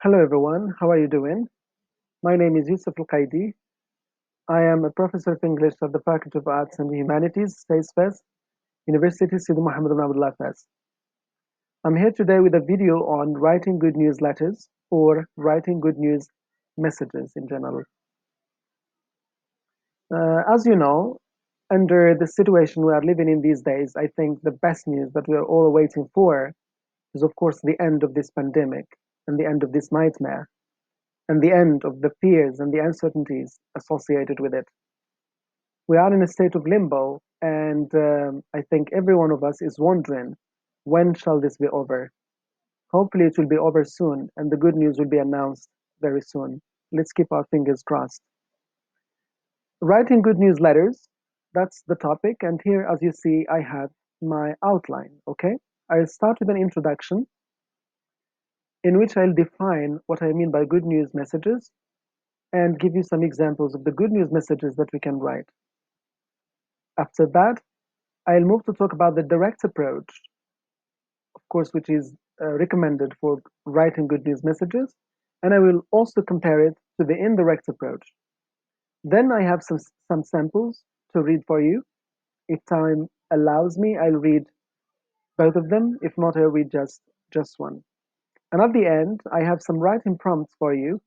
Hello everyone, how are you doing? My name is Yusuf Al-Qaidi. I am a professor of English at the Faculty of Arts and Humanities, Face Fez, University Sidi Muhammad bin Abdullah Fez. I'm here today with a video on writing good news letters or writing good news messages in general. As you know, under the situation we are living in these days, I think the best news that we are all waiting for is, of course, the end of this pandemic and the end of this nightmare and the end of the fears and the uncertainties associated with it. We are in a state of limbo, and I think every one of us is wondering, when shall this be over? Hopefully, it will be over soon, and the good news will be announced very soon. Let's keep our fingers crossed. Writing good news letters, that's the topic, and here, as you see, I have my outline, okay? I'll start with an introduction in which I'll define what I mean by good news messages and give you some examples of the good news messages that we can write. After that, I'll move to talk about the direct approach, of course, which is recommended for writing good news messages, and I will also compare it to the indirect approach. Then I have some samples to read for you. If time allows me, I'll read both of them. If not, I'll read just one. And at the end, I have some writing prompts for you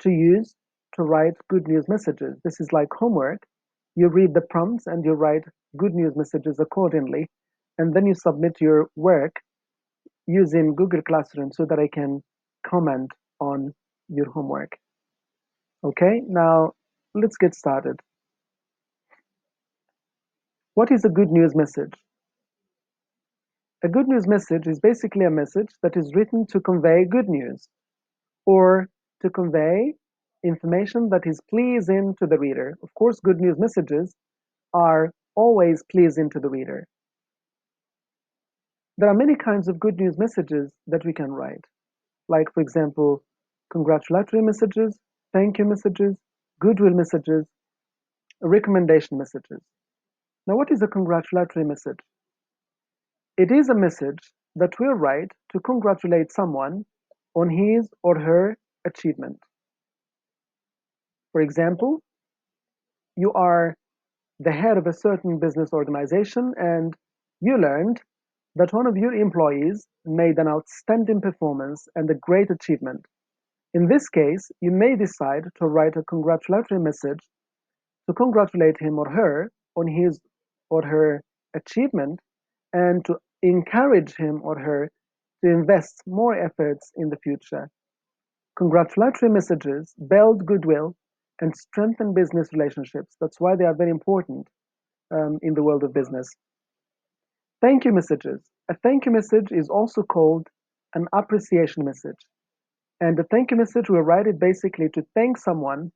to use to write good news messages. This is like homework. You read the prompts and you write good news messages accordingly, and then you submit your work using Google Classroom so that I can comment on your homework. Okay, now let's get started. What is a good news message? A good news message is basically a message that is written to convey good news or to convey information that is pleasing to the reader. Of course, good news messages are always pleasing to the reader. There are many kinds of good news messages that we can write, like, for example, congratulatory messages, thank you messages, goodwill messages, recommendation messages. Now, what is a congratulatory message? It is a message that we'll write to congratulate someone on his or her achievement. For example, you are the head of a certain business organization and you learned that one of your employees made an outstanding performance and a great achievement. In this case, you may decide to write a congratulatory message to congratulate him or her on his or her achievement and to encourage him or her to invest more efforts in the future. Congratulatory messages build goodwill and strengthen business relationships. That's why they are very important in the world of business. Thank you messages. A thank you message is also called an appreciation message. And the thank you message, we'll write it basically to thank someone,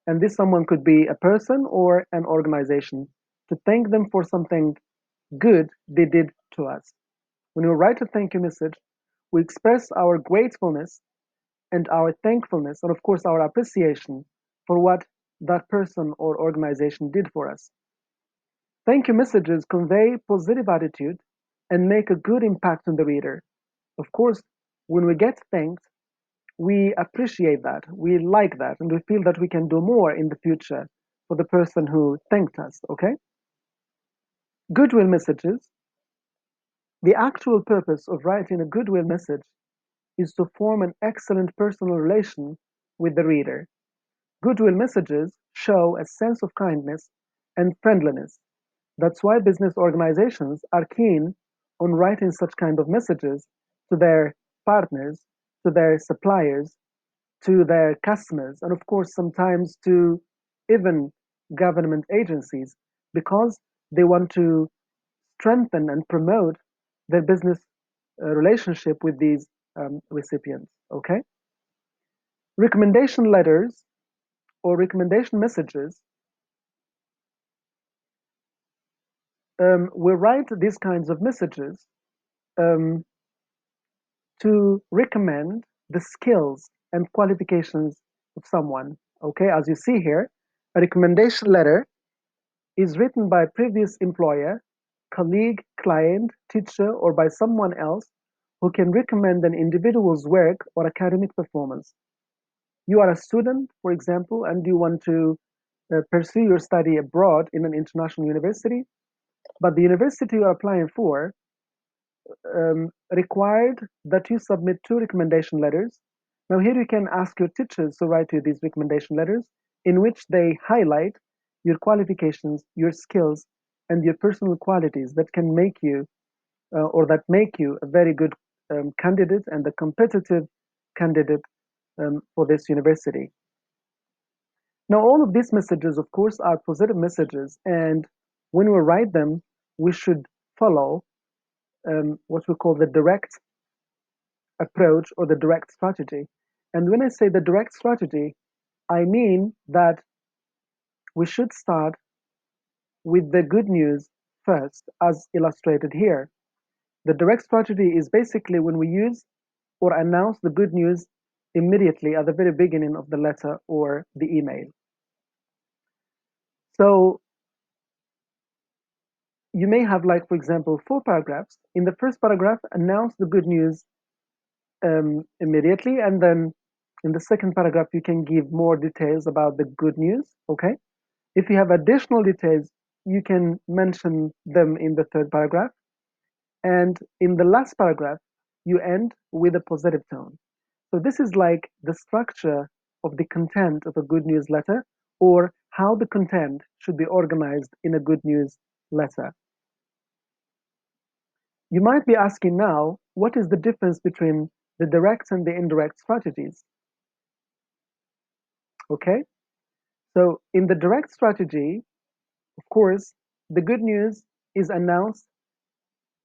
and this someone could be a person or an organization, to thank them for something good they did to us. When we write a thank you message, we express our gratefulness and our thankfulness, and of course, our appreciation for what that person or organization did for us. Thank you messages convey positive attitude and make a good impact on the reader. Of course, when we get thanked, we appreciate that, we like that, and we feel that we can do more in the future for the person who thanked us, okay? Goodwill messages. The actual purpose of writing a goodwill message is to form an excellent personal relation with the reader. Goodwill messages show a sense of kindness and friendliness. That's why business organizations are keen on writing such kind of messages to their partners, to their suppliers, to their customers, and of course, sometimes to even government agencies, because they want to strengthen and promote their business relationship with these recipients. Okay? Recommendation letters or recommendation messages, we write these kinds of messages um, to recommend the skills and qualifications of someone. Okay, as you see here, a recommendation letter is written by a previous employer, colleague, client, teacher, or by someone else who can recommend an individual's work or academic performance. You are a student, for example, and you want to pursue your study abroad in an international university, but the university you are applying for required that you submit 2 recommendation letters. Now, here you can ask your teachers to write you these recommendation letters in which they highlight your qualifications, your skills, and your personal qualities that can make you or that make you a very good candidate and a competitive candidate for this university. Now, all of these messages, of course, are positive messages, and when we write them, we should follow what we call the direct approach or the direct strategy. And when I say the direct strategy, I mean that we should start with the good news first, as illustrated here. The direct strategy is basically when we use or announce the good news immediately at the very beginning of the letter or the email. So you may have, like, for example, 4 paragraphs. In the first paragraph, announce the good news immediately, and then in the second paragraph, you can give more details about the good news, okay? If you have additional details, you can mention them in the third paragraph. And in the last paragraph, you end with a positive tone. So this is like the structure of the content of a good news letter, or how the content should be organized in a good news letter. You might be asking now, what is the difference between the direct and the indirect strategies? Okay, so in the direct strategy, of course, the good news is announced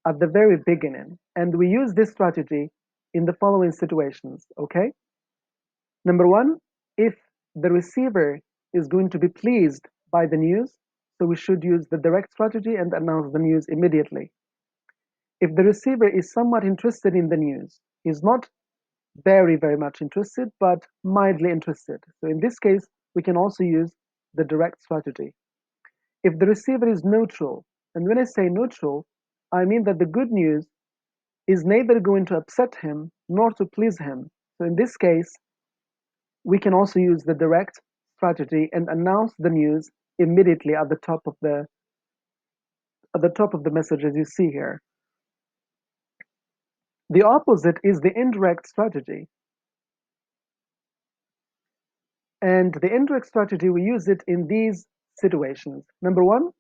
at the very beginning, and we use this strategy in the following situations, okay? Number one, if the receiver is going to be pleased by the news, so we should use the direct strategy and announce the news immediately. If the receiver is somewhat interested in the news, he's not very much interested, but mildly interested. So in this case, we can also use the direct strategy. If the receiver is neutral, and when I say neutral, I mean that the good news is neither going to upset him nor to please him. So in this case, we can also use the direct strategy and announce the news immediately at the top of the message, as you see here. The opposite is the indirect strategy. And the indirect strategy, we use it in these situations. Number one,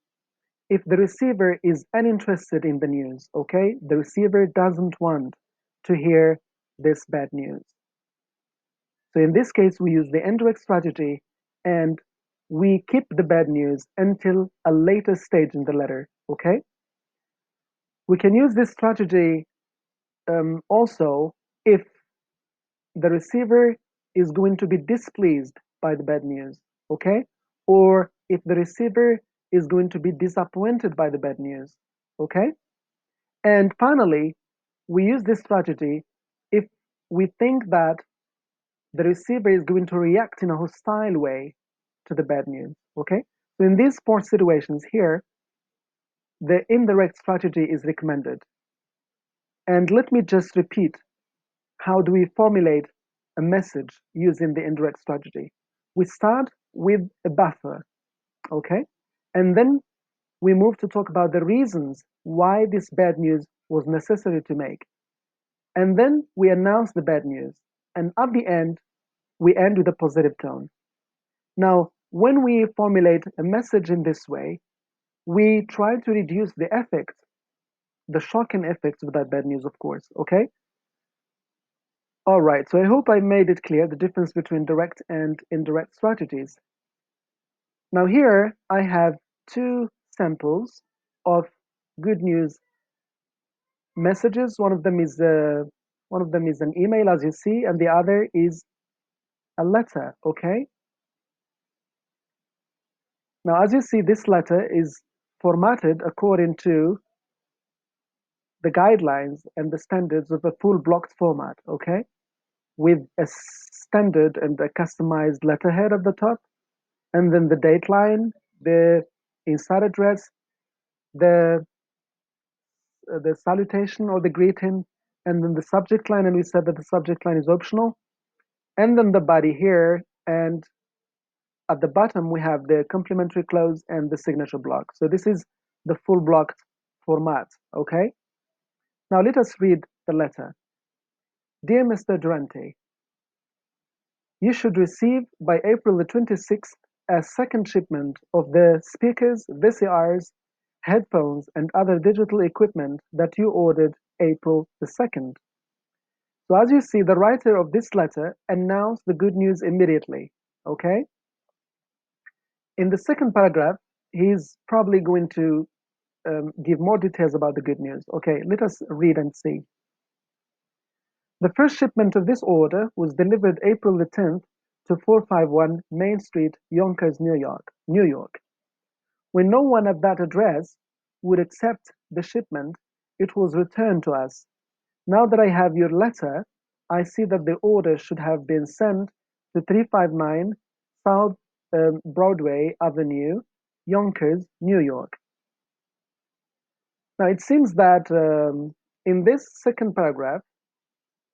if the receiver is uninterested in the news, okay? The receiver doesn't want to hear this bad news. So in this case, we use the indirect strategy and we keep the bad news until a later stage in the letter, okay? We can use this strategy also if the receiver is going to be displeased by the bad news, okay? Or if the receiver is going to be disappointed by the bad news, okay? And finally, we use this strategy if we think that the receiver is going to react in a hostile way to the bad news, okay? So in these 4 situations here, the indirect strategy is recommended. And let me just repeat, how do we formulate a message using the indirect strategy? We start with a buffer, okay? And then we move to talk about the reasons why this bad news was necessary to make. And then we announce the bad news. And at the end, we end with a positive tone. Now, when we formulate a message in this way, we try to reduce the effect, the shocking effects of that bad news, of course, okay? All right, so I hope I made it clear the difference between direct and indirect strategies. Now here I have 2 samples of good news messages. One of them is an email, as you see, and the other is a letter, okay? Now, as you see, this letter is formatted according to the guidelines and the standards of a full blocked format, okay? With a standard and a customized letterhead at the top, and then the date line, the inside address, the salutation or the greeting, and then the subject line, and we said that the subject line is optional, and then the body here, and at the bottom we have the complementary clause and the signature block. So this is the full blocked format, okay? Now let us read the letter. Dear Mr. Durante, you should receive by April the 26th a second shipment of the speakers, VCRs, headphones, and other digital equipment that you ordered April the 2nd. So as you see, the writer of this letter announced the good news immediately, okay? In the second paragraph, he's probably going to give more details about the good news. Okay, let us read and see. The first shipment of this order was delivered April the 10th to 451 Main Street, Yonkers, New York, New York. When no one at that address would accept the shipment, it was returned to us. Now that I have your letter, I see that the order should have been sent to 359 South Broadway Avenue, Yonkers, New York. Now it seems that in this second paragraph,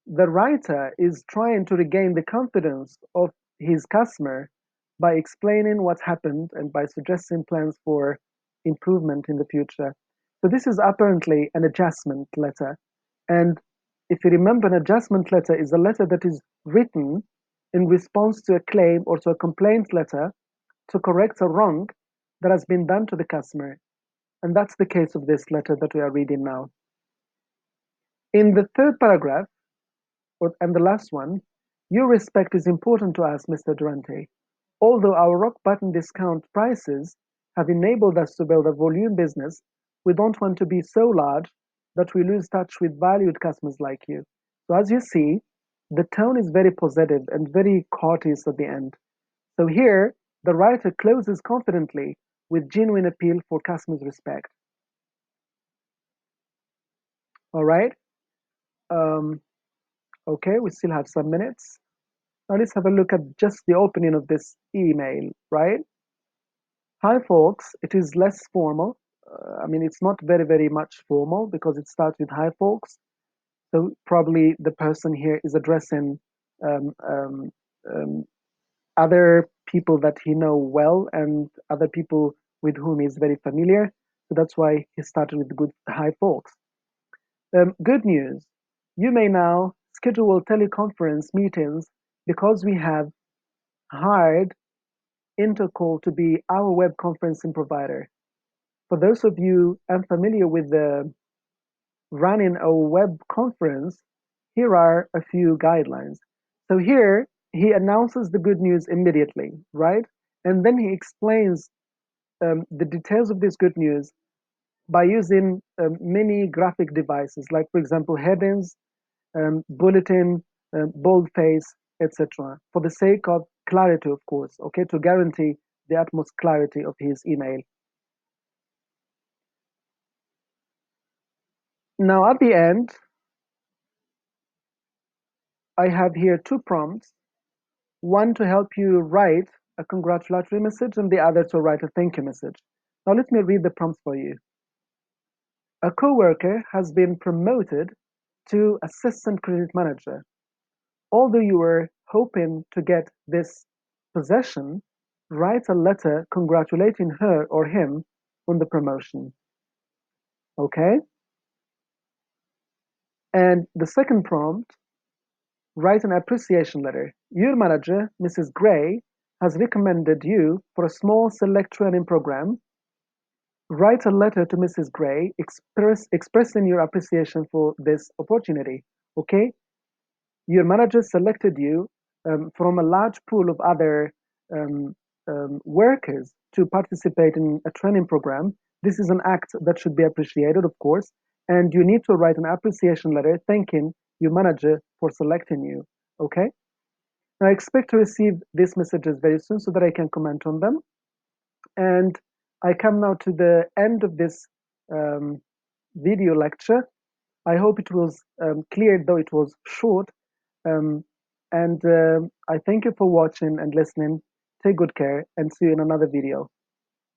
the writer is trying to regain the confidence of his customer by explaining what happened and by suggesting plans for improvement in the future. So this is apparently an adjustment letter. And if you remember, an adjustment letter is a letter that is written in response to a claim or to a complaint letter to correct a wrong that has been done to the customer. And that's the case of this letter that we are reading now. In the third paragraph, and the last one, your respect is important to us, Mr. Durante. Although our rock bottom discount prices have enabled us to build a volume business, we don't want to be so large that we lose touch with valued customers like you. So as you see, the tone is very positive and very courteous at the end. So here, the writer closes confidently with genuine appeal for customers' respect. All right. Okay, we still have some minutes. Now let's have a look at just the opening of this email, right? Hi folks, it is less formal. I mean, it's not very much formal because it starts with hi folks. So probably the person here is addressing um, um, um, other people that he know well and other people with whom he's very familiar. So that's why he started with the good hi folks. Good news. You may now schedule teleconference meetings because we have hired Intercall to be our web conferencing provider. For those of you unfamiliar with running a web conference, here are a few guidelines. So here he announces the good news immediately, right? And then he explains the details of this good news by using many graphic devices, like for example headings, bulletin, boldface, etc. For the sake of clarity, of course, okay, to guarantee the utmost clarity of his email. Now at the end, I have here two prompts, one to help you write a congratulatory message and the other to write a thank you message. Now let me read the prompts for you. A coworker has been promoted to assistant credit manager. Although you were hoping to get this possession, write a letter congratulating her or him on the promotion. Okay? And the second prompt, write an appreciation letter. Your manager, Mrs. Gray, has recommended you for a small select training program. Write a letter to Mrs. Gray expressing your appreciation for this opportunity. Okay? Your manager selected you from a large pool of other um, workers to participate in a training program. This is an act that should be appreciated, of course, and you need to write an appreciation letter thanking your manager for selecting you. Okay? Now, I expect to receive these messages very soon so that I can comment on them. And I come now to the end of this um, video lecture. I hope it was clear, though it was short. Um, and I thank you for watching and listening. Take good care and see you in another video.